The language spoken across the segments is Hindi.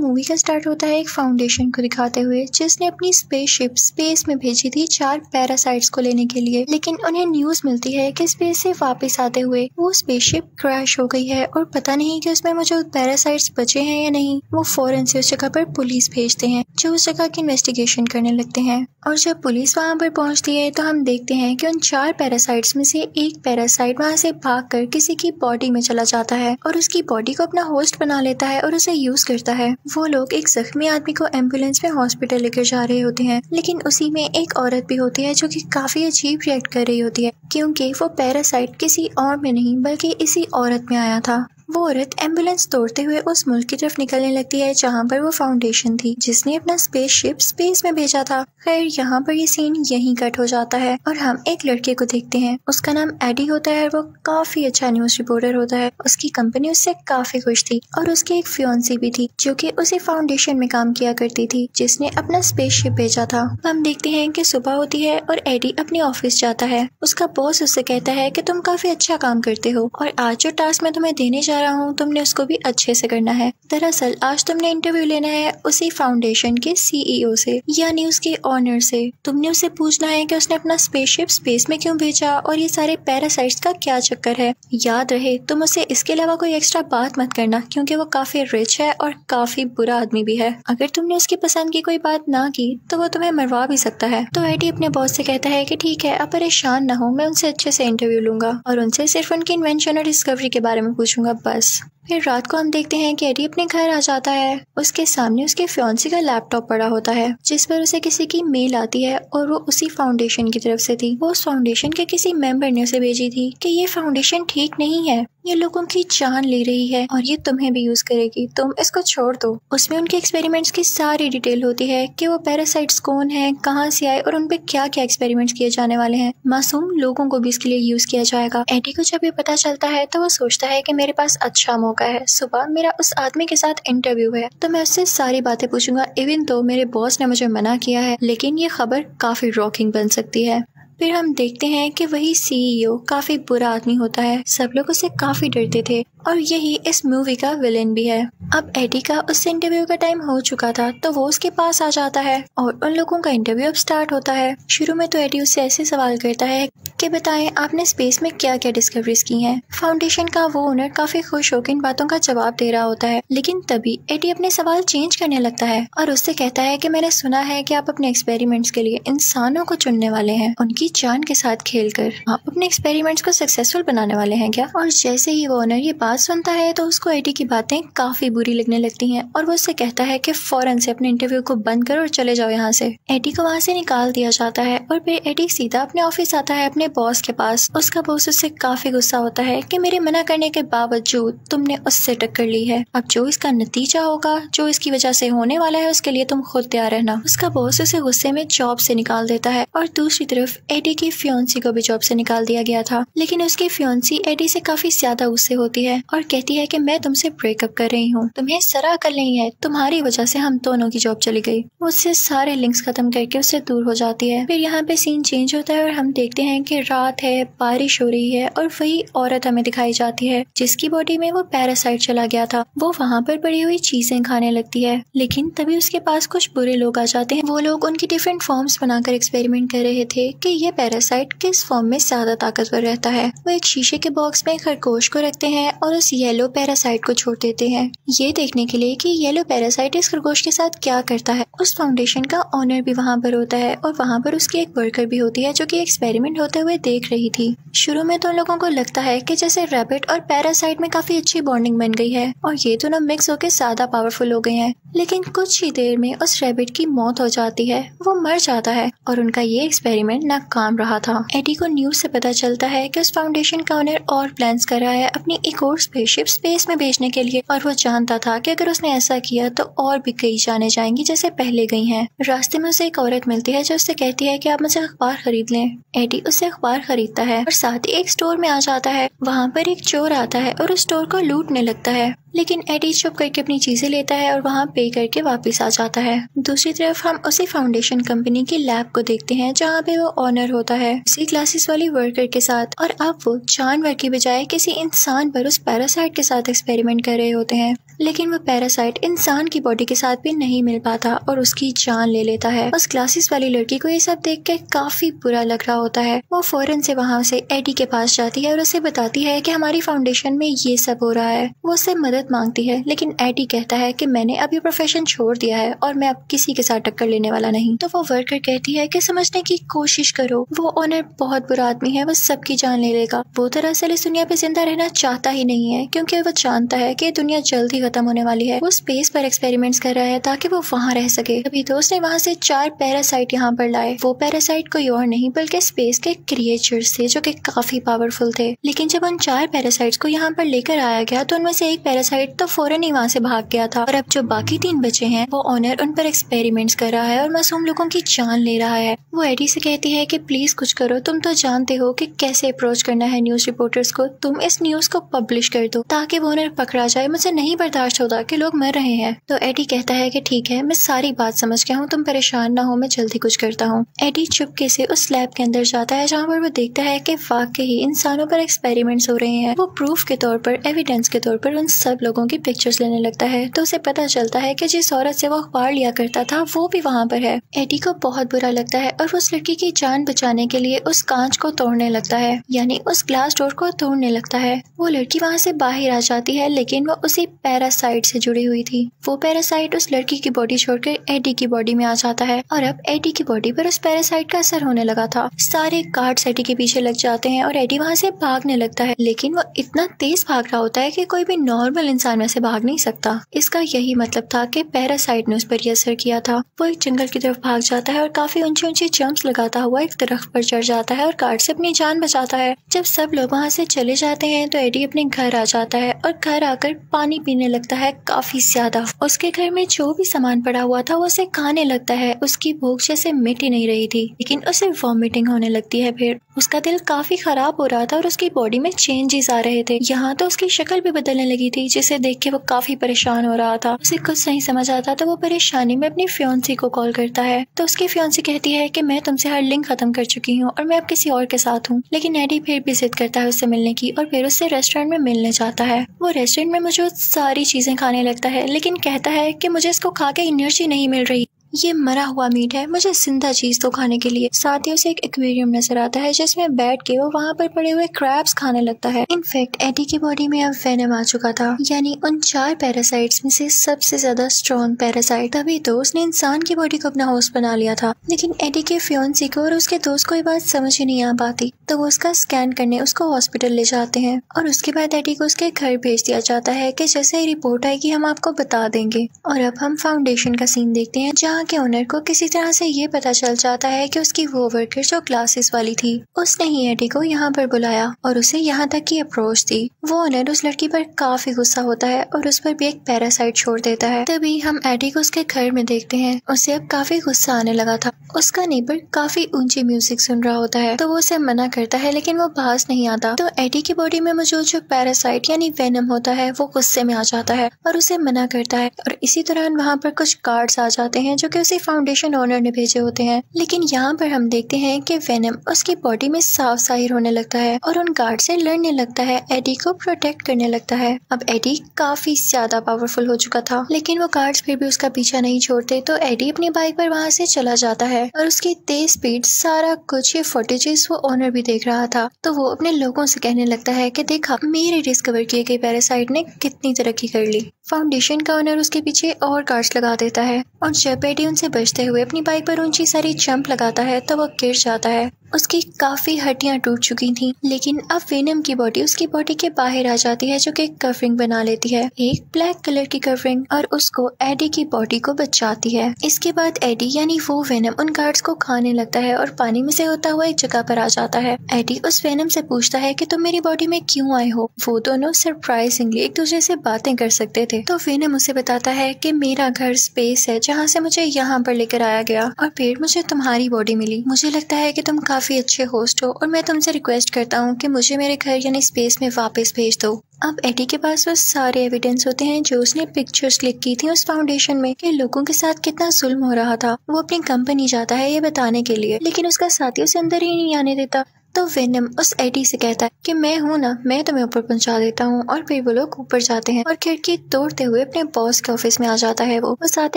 मूवी का स्टार्ट होता है एक फाउंडेशन को दिखाते हुए जिसने अपनी स्पेसशिप स्पेस में भेजी थी 4 पैरासाइट्स को लेने के लिए, लेकिन उन्हें न्यूज मिलती है कि स्पेस से वापस आते हुए वो स्पेसशिप क्रैश हो गई है और पता नहीं कि उसमें मौजूद पैरासाइट्स बचे हैं या नहीं। वो फौरन से उस जगह पर पुलिस भेजते हैं जो उस जगह की इन्वेस्टिगेशन करने लगते हैं और जब पुलिस वहाँ पर पहुँचती है तो हम देखते हैं कि उन 4 पैरासाइट्स में से एक पैरासाइट वहाँ से भागकर किसी की बॉडी में चला जाता है और उसकी बॉडी को अपना होस्ट बना लेता है और उसे यूज करता है। वो लोग एक जख्मी आदमी को एम्बुलेंस में हॉस्पिटल लेकर जा रहे होते हैं, लेकिन उसी में एक औरत भी होती है जो कि काफी अजीब रिएक्ट कर रही होती है क्योंकि वो पैरासाइट किसी और में नहीं बल्कि इसी औरत में आया था। वो औरत एम्बुलेंस तोड़ते हुए उस मुल्क की तरफ निकलने लगती है जहाँ पर वो फाउंडेशन थी जिसने अपना स्पेसशिप स्पेस में भेजा था। खैर यहाँ पर ये सीन यहीं कट हो जाता है और हम एक लड़के को देखते हैं। उसका नाम एडी होता है और वो काफी अच्छा न्यूज रिपोर्टर होता है। उसकी कंपनी उससे काफी खुश थी और उसकी एक फियांसी भी थी जो कि उसी फाउंडेशन में काम किया करती थी जिसने अपना स्पेसशिप भेजा था। हम देखते हैं कि सुबह होती है और एडी अपने ऑफिस जाता है। उसका बॉस उससे कहता है कि तुम काफी अच्छा काम करते हो और आज जो टास्क मैं तुम्हें देने जा रहा हूँ तुमने उसको भी अच्छे से करना है। दरअसल आज तुमने इंटरव्यू लेना है उसी फाउंडेशन के सीईओ से यानी उसके ऑनर से। तुमने उसे पूछना है कि उसने अपना स्पेसशिप स्पेस में क्यों भेजा और ये सारे पैरासाइट्स का क्या चक्कर है। याद रहे तुम उसे इसके अलावा कोई एक्स्ट्रा बात मत करना क्योंकि वो काफी रिच है और काफी बुरा आदमी भी है। अगर तुमने उसकी पसंद की कोई बात ना की तो वो तुम्हें मरवा भी सकता है। तो एडी अपने बॉस से कहता है कि ठीक है, अब परेशान ना हो, मैं उनसे अच्छे से इंटरव्यू लूंगा और उनसे सिर्फ उनकी इन्वेंशन और डिस्कवरी के बारे में पूछूंगा बस। फिर रात को हम देखते हैं कि एडी अपने घर आ जाता है। उसके सामने उसके फियांसी का लैपटॉप पड़ा होता है जिस पर उसे किसी की मेल आती है और वो उसी फाउंडेशन की तरफ से थी। वो उस फाउंडेशन के किसी मेंबर ने उसे भेजी थी कि ये फाउंडेशन ठीक नहीं है, ये लोगों की जान ले रही है और ये तुम्हें भी यूज करेगी, तुम इसको छोड़ दो। उसमें उनके एक्सपेरिमेंट्स की सारी डिटेल होती है कि वो पैरासाइट्स कौन है, कहाँ से आए और उनपे क्या क्या एक्सपेरिमेंट्स किए जाने वाले हैं। मासूम लोगों को भी इसके लिए यूज किया जाएगा। एडी को जब ये पता चलता है तो वो सोचता है कि मेरे पास अच्छा मौका है, सुबह मेरा उस आदमी के साथ इंटरव्यू है तो मैं उससे सारी बातें पूछूंगा इवन तो मेरे बॉस ने मुझे मना किया है, लेकिन ये खबर काफी रॉकिंग बन सकती है। फिर हम देखते हैं कि वही सीईओ काफी बुरा आदमी होता है। सब लोग उससे काफी डरते थे और यही इस मूवी का विलेन भी है। अब एडी का उससे इंटरव्यू का टाइम हो चुका था तो वो उसके पास आ जाता है और उन लोगों का इंटरव्यू अब स्टार्ट होता है। शुरू में तो एडी उससे ऐसे सवाल करता है कि बताएं आपने स्पेस में क्या क्या डिस्कवरीज की हैं। फाउंडेशन का वो ओनर काफी खुश होकर इन बातों का जवाब दे रहा होता है, लेकिन तभी एडी अपने सवाल चेंज करने लगता है और उससे कहता है कि मैंने सुना है कि आप अपने एक्सपेरिमेंट्स के लिए इंसानों को चुनने वाले हैं, उनकी जान के साथ खेलकर आप अपने एक्सपेरिमेंट्स को सक्सेसफुल बनाने वाले हैं क्या। और जैसे ही वो ओनर ये बात सुनता है तो उसको एडी की बातें काफी बुरी लगने लगती हैं और वो उससे कहता है कि फौरन से अपने इंटरव्यू को बंद करो और चले जाओ यहाँ से। एडी को वहाँ से निकाल दिया जाता है और फिर एडी सीधा अपने ऑफिस आता है अपने बॉस के पास। उसका बॉस उससे काफी गुस्सा होता है कि मेरे मना करने के बावजूद तुमने उससे टक्कर ली है, अब जो इसका नतीजा होगा, जो इसकी वजह से होने वाला है, उसके लिए तुम खुद तैयार रहना। उसका बॉस उसे गुस्से में जॉब से निकाल देता है और दूसरी तरफ एडी की फियांसी को भी जॉब से निकाल दिया गया था, लेकिन उसकी फियांसी एडी से काफी ज्यादा गुस्से होती है और कहती है कि मैं तुमसे ब्रेकअप कर रही हूँ, तुम्हें जरा अकल नहीं है, तुम्हारी वजह से हम दोनों की जॉब चली गई। वो उससे सारे लिंक्स खत्म करके उससे दूर हो जाती है। फिर यहाँ पे सीन चेंज होता है और हम देखते हैं कि रात है, बारिश हो रही है और वही औरत हमें दिखाई जाती है जिसकी बॉडी में वो पैरासाइट चला गया था। वो वहाँ पर पड़ी हुई चीजें खाने लगती है, लेकिन तभी उसके पास कुछ बुरे लोग आ जाते हैं। वो लोग उनकी डिफरेंट फॉर्म्स बनाकर एक्सपेरिमेंट कर रहे थे कि ये पैरासाइट किस फॉर्म में ज्यादा ताकतवर रहता है। वो एक शीशे के बॉक्स में खरगोश को रखते हैं और उस येलो पैरासाइट को छोड़ देते हैं ये देखने के लिए कि येलो पैरासाइट इस खरगोश के साथ क्या करता है। उस फाउंडेशन का ओनर भी वहाँ पर होता है और वहाँ पर उसकी एक वर्कर भी होती है जो कि एक्सपेरिमेंट होते हुए देख रही थी। शुरू में तो उन लोगों को लगता है कि जैसे रैबिट और पैरासाइट में काफी अच्छी बॉन्डिंग बन गई है और ये दोनों मिक्स होकर ज्यादा पावरफुल हो गए हैं, लेकिन कुछ ही देर में उस रैबिट की मौत हो जाती है, वो मर जाता है और उनका ये एक्सपेरिमेंट नाकाम रहा था। एडी को न्यूज से पता चलता है कि उस फाउंडेशन का ओनर और प्लान्स कर रहा है अपनी एक और स्पेसशिप स्पेस में भेजने के लिए और वो जानता था कि अगर उसने ऐसा किया तो और भी कई जाने जाएंगी जैसे पहले गई हैं। रास्ते में उसे एक औरत मिलती है जो उससे कहती है कि आप मुझे अखबार खरीद लें। एडी उससे अखबार खरीदता है और साथ ही एक स्टोर में आ जाता है। वहाँ पर एक चोर आता है और उस स्टोर को लूटने लगता है, लेकिन एडी चुप करके अपनी चीजें लेता है और वहाँ पे करके वापस आ जाता है। दूसरी तरफ हम उसी फाउंडेशन कंपनी की लैब को देखते हैं जहाँ पे वो ऑनर होता है उसी क्लासेस वाली वर्कर के साथ और अब वो जानवर की बजाय किसी इंसान पर उस पैरासाइट के साथ एक्सपेरिमेंट कर रहे होते हैं। लेकिन वो पैरासाइट इंसान की बॉडी के साथ भी नहीं मिल पाता और उसकी जान ले लेता है। उस क्लासेस वाली लड़की को ये सब देख के काफी बुरा लग रहा होता है। वो फौरन से वहाँ से एडी के पास जाती है और उसे बताती है कि हमारी फाउंडेशन में ये सब हो रहा है। वो उससे मदद मांगती है, लेकिन एडी कहता है कि मैंने अब ये प्रोफेशन छोड़ दिया है और मैं अब किसी के साथ टक्कर लेने वाला नहीं। तो वो वर्कर कहती है कि समझने की कोशिश करो, वो ओनर बहुत बुरा आदमी है, वो सबकी जान ले लेगा। वो दरअसल इस दुनिया पे जिंदा रहना चाहता ही नहीं है, क्योंकि वो जानता है कि दुनिया जल्द ही खत्म होने वाली है। वो स्पेस पर एक्सपेरिमेंट्स कर रहा है ताकि वो वहाँ रह सके। तभी तो उसने वहाँ से 4 पैरासाइट यहाँ पर लाए। वो पैरासाइट कोई और नहीं बल्कि स्पेस के क्रिएचर्स थे जो कि काफी पावरफुल थे। लेकिन जब उन 4 पैरासाइट्स को यहाँ पर लेकर आया गया तो उनमें से एक पैरासाइट तो फौरन ही वहाँ से भाग गया था और अब जो बाकी 3 बचे हैं वो ओनर उन पर एक्सपेरिमेंट्स कर रहा है और मासूम लोगों की जान ले रहा है। वो एडी से कहती है कि प्लीज कुछ करो, तुम तो जानते हो कि कैसे अप्रोच करना है न्यूज रिपोर्टर्स को, तुम इस न्यूज को पब्लिश कर दो ताकि वो ओनर पकड़ा जाए। मुझे नहीं बर्दाश्त होता कि लोग मर रहे हैं। तो एडी कहता है कि ठीक है, मैं सारी बात समझ गया हूँ, तुम परेशान ना हो, मैं जल्दी कुछ करता हूँ। एडी चुपके से उस लैब के अंदर जाता है जहाँ पर वो देखता है कि वाकई इंसानों पर एक्सपेरिमेंट्स हो रहे हैं। वो प्रूफ के तौर पर, एविडेंस के तौर पर उन सब लोगों की पिक्चर्स लेने लगता है। तो उसे पता चलता है कि जिस औरत से वो अखबार लिया करता था वो भी वहाँ पर है। एडी को बहुत बुरा लगता है और उस लड़की की जान बचाने के लिए उस कांच को तोड़ने लगता है, यानी उस ग्लास डोर को तोड़ने लगता है। वो लड़की वहाँ से बाहर आ जाती है, लेकिन वो उसी पैरासाइट से जुड़ी हुई थी। वो पैरासाइट उस लड़की की बॉडी छोड़कर एडी की बॉडी में आ जाता है और अब एडी की बॉडी पर उस पैरासाइट का असर होने लगा था। सारे गार्ड्स एडी के पीछे लग जाते हैं और एडी वहाँ से भागने लगता है, लेकिन वो इतना तेज भाग रहा होता है कि कोई भी नॉर्मल इंसान में से भाग नहीं सकता। इसका यही मतलब था कि पैरासाइट ने उस पर यह असर किया था। वो एक जंगल की तरफ भाग जाता है और काफी ऊंची ऊंची जंप्स लगाता हुआ एक दरख्त पर चढ़ जाता है और गार्ड से अपनी जान बचाता है। जब सब लोग वहाँ से चले जाते हैं तो एडी अपने घर आ जाता है और घर आकर पानी पीने लगता है काफी ज्यादा। उसके घर में जो भी सामान पड़ा हुआ था वो उसे खाने लगता है। उसकी भूख जैसे मिट ही नहीं रही थी, लेकिन उसे वॉमिटिंग होने लगती है। फिर उसका दिल काफी खराब हो रहा था और उसकी बॉडी में चेंजेस आ रहे थे। यहाँ तो उसकी शक्ल भी बदलने लगी थी, जिसे देख के वो काफी परेशान हो रहा था। उसे कुछ नहीं समझ आता तो वो परेशानी में अपनी फियांसी को कॉल करता है। तो उसकी फियांसी कहती है कि मैं तुमसे हर लिंक खत्म कर चुकी हूँ और मैं अब किसी और के साथ हूँ। लेकिन एडी फिर भी जिद करता है उससे मिलने की और फिर उससे रेस्टोरेंट में मिलने जाता है। वो रेस्टोरेंट में मौजूद सारी चीजें खाने लगता है, लेकिन कहता है कि मुझे इसको खा के एनर्जी नहीं मिल रही, ये मरा हुआ मीट है, मुझे जिंदा चीज तो खाने के लिए। साथ ही उसे एक एक्वेरियम नजर आता है जिसमें बैठ के वो वहाँ पर पड़े हुए क्रैब्स खाने लगता है। इनफैक्ट एडी की बॉडी में अब वेनम आ चुका था, यानी उन 4 पैरासाइट्स में से सबसे ज्यादा स्ट्रॉन्ग पैरासाइट। तभी तो उसने इंसान की बॉडी को अपना होस्ट बना लिया था। लेकिन एडी के फियांसी को और उसके दोस्त को ये बात समझ ही नहीं आ पाती, तो वो उसका स्कैन करने उसको हॉस्पिटल ले जाते हैं और उसके बाद एडी को उसके घर भेज दिया जाता है कि जैसे ही रिपोर्ट आएगी हम आपको बता देंगे। और अब हम फाउंडेशन का सीन देखते हैं जहाँ के ओनर को किसी तरह से ये पता चल जाता है कि उसकी वो वर्कर जो क्लासेस वाली थी उसने ही एडी को यहाँ पर बुलाया और उसे यहाँ तक की अप्रोच दी। वो ओनर उस लड़की पर काफी गुस्सा होता है और उस पर भी एक पैरासाइट छोड़ देता है। तभी हम एडी को उसके घर में देखते हैं। उसे अब काफी गुस्सा आने लगा था। उसका नेबर काफी ऊंची म्यूजिक सुन रहा होता है तो वो उसे मना करता है, लेकिन वो पास नहीं आता। तो एडी की बॉडी में मौजूद जो पैरासाइट यानी वेनम होता है वो गुस्से में आ जाता है और उसे मना करता है। और इसी दौरान वहाँ पर कुछ गार्ड्स आ जाते हैं जो कि उसे फाउंडेशन ओनर ने भेजे होते हैं। लेकिन यहाँ पर हम देखते हैं कि वेनम उसकी बॉडी में साफ जाहिर होने लगता है और उन गार्ड से लड़ने लगता है, एडी को प्रोटेक्ट करने लगता है। अब एडी काफी ज्यादा पावरफुल हो चुका था, लेकिन वो गार्ड्स फिर भी उसका पीछा नहीं छोड़ते। तो एडी अपनी बाइक पर वहाँ से चला जाता है और उसकी तेज स्पीड, सारा कुछ ये फुटेजेस वो ओनर भी देख रहा था। तो वो अपने लोगों से कहने लगता है कि देखा मेरे डिस्कवर किए गए पैरासाइट ने कितनी तरक्की कर ली। फाउंडेशन का ओनर उसके पीछे और गार्ड्स लगा देता है और जब एडी उनसे बचते हुए अपनी बाइक पर ऊंची सारी जंप लगाता है तो वो गिर जाता है। उसकी काफी हड्डियां टूट चुकी थी, लेकिन अब वेनम की बॉडी उसकी बॉडी के बाहर आ जाती है जो कि कवरिंग बना लेती है, एक ब्लैक कलर की कवरिंग, और उसको एडी की बॉडी को बचाती है। इसके बाद एडी यानी वो वेनम उन गार्ड्स को खाने लगता है और पानी में से होता हुआ एक जगह पर आ जाता है। एडी उस वेनम से पूछता है कि तुम मेरी बॉडी में क्यों आए हो। वो दोनों सरप्राइजिंगली एक दूसरे से बातें कर सकते थे। तो वेनम उसे बताता है कि मेरा घर स्पेस है जहाँ से मुझे यहाँ पर लेकर आया गया और फिर मुझे तुम्हारी बॉडी मिली। मुझे लगता है कि तुम काफी अच्छे होस्ट हो और मैं तुमसे रिक्वेस्ट करता हूँ कि मुझे मेरे घर यानी स्पेस में वापस भेज दो। अब एडी के पास वो सारे एविडेंस होते हैं जो उसने पिक्चर्स क्लिक की थी उस फाउंडेशन में कि लोगों के साथ कितना जुल्म हो रहा था। वो अपनी कंपनी जाता है ये बताने के लिए, लेकिन उसका साथी उसे अंदर ही नहीं आने देता। तो वेनम उस एडी से कहता है कि मैं हूँ ना, मैं तुम्हें ऊपर पहुंचा देता हूँ। और फिर वो लोग ऊपर जाते हैं और खिड़की तोड़ते हुए अपने बॉस के ऑफिस में आ जाता है। वो साथ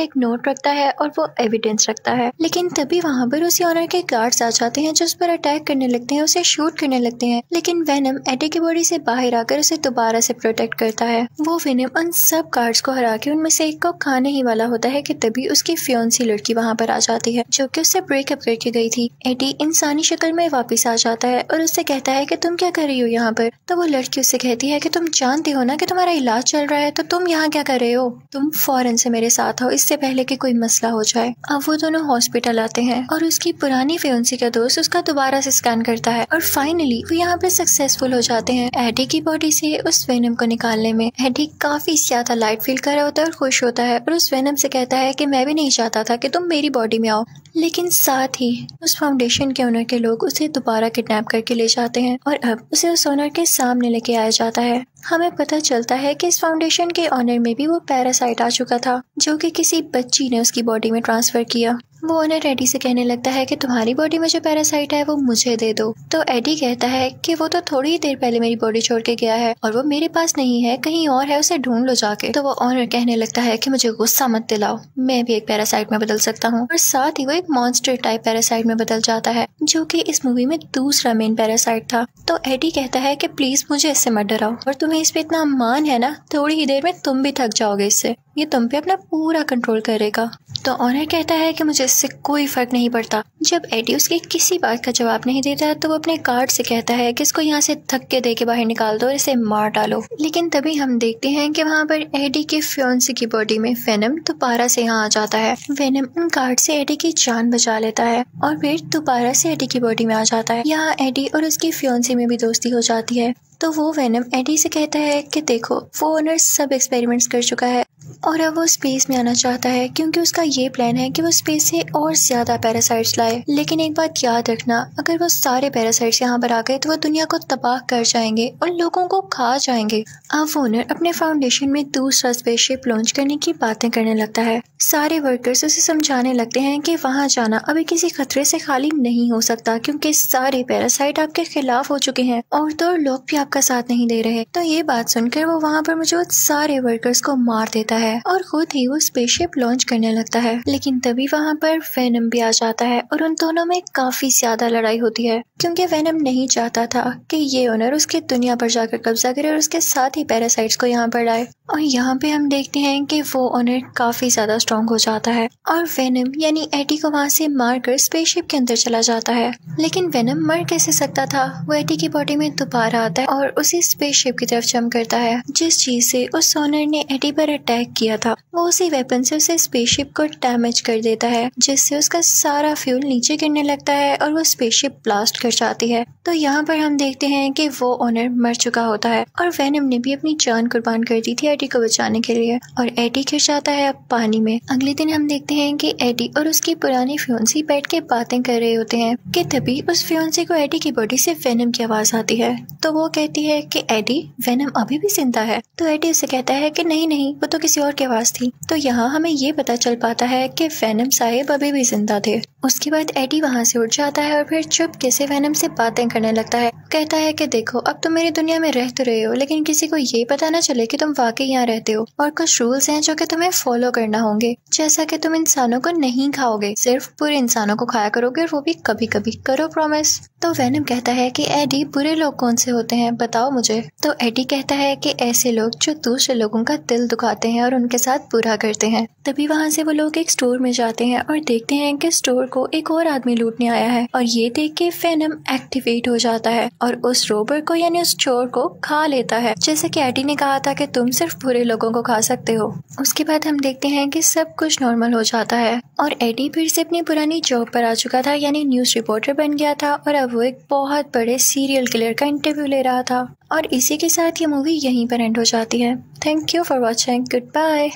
एक नोट रखता है और वो एविडेंस रखता है। लेकिन तभी वहाँ पर उसी ऑनर के गार्ड्स आ जाते हैं जो उस पर अटैक करने लगते हैं, उसे शूट करने लगते हैं। लेकिन वेनम एडी की बॉडी से बाहर आकर उसे दोबारा से प्रोटेक्ट करता है। वो वेनम उन सब गार्ड्स को हरा के उनमें से एक को खाने ही वाला होता है कि तभी उसकी फियोंसी लड़की वहाँ पर आ जाती है जो कि उससे ब्रेकअप करके गई थी। एडी इंसानी शक्ल में वापस आ जाता है और उससे कहता है कि तुम क्या कर रही हो यहाँ पर। तो वो लड़की उससे कहती है कि तुम जानती हो ना कि तुम्हारा इलाज चल रहा है, तो तुम यहाँ क्या कर रहे हो, तुम फौरन से मेरे साथ आओ इससे पहले कि कोई मसला हो जाए। अब वो दोनों हॉस्पिटल आते हैं और उसकी पुरानी फियोंसी का दोस्त उसका दोबारा से स्कैन करता है और फाइनली वो यहाँ पे सक्सेसफुल हो जाते हैं एडी की बॉडी से उस वेनम को निकालने में। एडी काफी ज्यादा लाइट फील कर रहा होता है और खुश होता है और उस वेनम से कहता है कि मैं भी नहीं चाहता था कि तुम मेरी बॉडी में आओ। लेकिन साथ ही उस फाउंडेशन के ओनर के लोग उसे दोबारा किडनैप करके ले जाते हैं और अब उसे उस ओनर के सामने लेके आया जाता है। हमें पता चलता है कि इस फाउंडेशन के ओनर में भी वो पैरासाइट आ चुका था जो कि किसी बच्ची ने उसकी बॉडी में ट्रांसफर किया। वो ओनर एडी से कहने लगता है कि तुम्हारी बॉडी में जो पैरासाइट है वो मुझे दे दो। तो एडी कहता है कि वो तो थोड़ी ही देर पहले मेरी बॉडी छोड़ के गया है और वो मेरे पास नहीं है, कहीं और है, उसे ढूंढ लो जाके। तो वो ओनर कहने लगता है कि मुझे गुस्सा मत दिलाओ, मैं भी एक पैरासाइट में बदल सकता हूँ। और साथ ही वो एक मॉन्स्टर टाइप पैरासाइट में बदल जाता है जो कि इस मूवी में दूसरा मेन पैरासाइट था। तो एडी कहता है कि प्लीज मुझे इससे मत डराओ और तुम्हें इस पे इतना मान है ना, थोड़ी ही देर में तुम भी थक जाओगे इससे, ये तुम पे अपना पूरा कंट्रोल करेगा। तो ऑनर कहता है कि मुझे इससे कोई फर्क नहीं पड़ता। जब एडी उसकी किसी बात का जवाब नहीं देता तो वो अपने गार्ड से कहता है कि इसको यहाँ से धक्के दे के बाहर निकाल दो और इसे मार डालो। लेकिन तभी हम देखते हैं कि वहाँ पर एडी के फियोंसी की बॉडी में वेनम दोबारा से यहाँ आ जाता है। वेनम उन गार्ड से एडी की जान बचा लेता है और फिर दोबारा से एडी की बॉडी में आ जाता है। यहाँ एडी और उसकी फियोंसी में भी दोस्ती हो जाती है। तो वो वेनम एडी से कहता है कि देखो वो ओनर सब एक्सपेरिमेंट्स कर चुका है और अब वो स्पेस में आना चाहता है क्योंकि उसका ये प्लान है कि वो स्पेस से और ज्यादा पैरासाइट्स लाए। लेकिन एक बात याद रखना, अगर वो सारे पैरासाइट्स यहाँ पर आ गए तो वो दुनिया को तबाह कर जाएंगे और लोगों को खा जाएंगे। अब वो ओनर अपने फाउंडेशन में दूसरा स्पेसशिप लॉन्च करने की बातें करने लगता है। सारे वर्कर्स उसे समझाने लगते हैं कि वहाँ जाना अभी किसी खतरे से खाली नहीं हो सकता क्योंकि सारे पैरासाइट आपके खिलाफ हो चुके हैं और तो लोग भी आपका साथ नहीं दे रहे। तो ये बात सुनकर वो वहाँ पर मौजूद सारे वर्कर्स को मार देता है और खुद ही वो स्पेसशिप लॉन्च करने लगता है। लेकिन तभी वहाँ पर वेनम भी आ जाता है और उन दोनों में काफी ज्यादा लड़ाई होती है क्योंकि वेनम नहीं चाहता था कि ये ओनर उसकी दुनिया पर जाकर कब्जा करे और उसके साथ ही पैरासाइट्स को यहाँ पर लाए। और यहाँ पे हम देखते हैं कि वो ओनर काफी ज्यादा स्ट्रॉन्ग हो जाता है और वेनम यानी एडी को वहाँ से मारकर स्पेसशिप के अंदर चला जाता है। लेकिन वेनम मर कैसे सकता था, वो एडी की बॉडी में दोबारा आता है और उसी स्पेसशिप की तरफ जंप करता है जिस चीज से उस ओनर ने एडी पर अटैक किया था। वो उसी वेपन से उसे स्पेसशिप को डैमेज कर देता है जिससे उसका सारा फ्यूल नीचे गिरने लगता है और वो स्पेसशिप ब्लास्ट कर जाती है। तो यहाँ पर हम देखते हैं कि वो ओनर मर चुका होता है और वेनम ने भी अपनी जान कुर्बान कर दी थी एडी को बचाने के लिए और एडी गिर जाता है अब पानी में। अगले दिन हम देखते हैं कि एडी और उसकी पुरानी फियोंसी बैठ के बातें कर रहे होते हैं कि तभी उस फियोंसी को एडी की बॉडी से वेनम की आवाज आती है। तो वो कहती है कि एडी, वेनम अभी भी जिंदा है। तो एडी उसे कहता है कि नहीं नहीं, वो तो किसी और की आवाज थी। तो यहाँ हमें ये पता चल पाता है कि वेनम साहिब अभी भी जिंदा थे। उसके बाद एडी वहाँ से उठ जाता है और फिर चुपके से वेनम से बातें करने लगता है। कहता है कि देखो अब तुम मेरी दुनिया में रह तो रहे हो लेकिन किसी को ये पता ना चले कि तुम वाकई यहाँ रहते हो और कुछ रूल्स हैं जो कि तुम्हें फॉलो करना होंगे, जैसा कि तुम इंसानों को नहीं खाओगे, सिर्फ बुरे इंसानों को खाया करोगे और वो भी कभी कभी, करो प्रॉमिस। तो वेनम कहता है कि एडी बुरे लोग कौन से होते हैं बताओ मुझे। तो एडी कहता है कि ऐसे लोग जो दूसरे लोगों का दिल दुखाते हैं और उनके साथ बुरा करते हैं। तभी वहाँ से वो लोग एक स्टोर में जाते हैं और देखते हैं कि स्टोर को एक और आदमी लूटने आया है और ये देख के वेनम एक्टिवेट हो जाता है और उस रोबर को यानी उस चोर को खा लेता है, जैसे कि एडी ने कहा था कि तुम सिर्फ बुरे लोगों को खा सकते हो। उसके बाद हम देखते हैं कि सब कुछ नॉर्मल हो जाता है और एडी फिर से अपनी पुरानी जॉब पर आ चुका था यानी न्यूज रिपोर्टर बन गया था और अब वो एक बहुत बड़े सीरियल किलर का इंटरव्यू ले रहा था। और इसी के साथ ये मूवी यहीं पर एंड हो जाती है। Thank you for watching, good bye.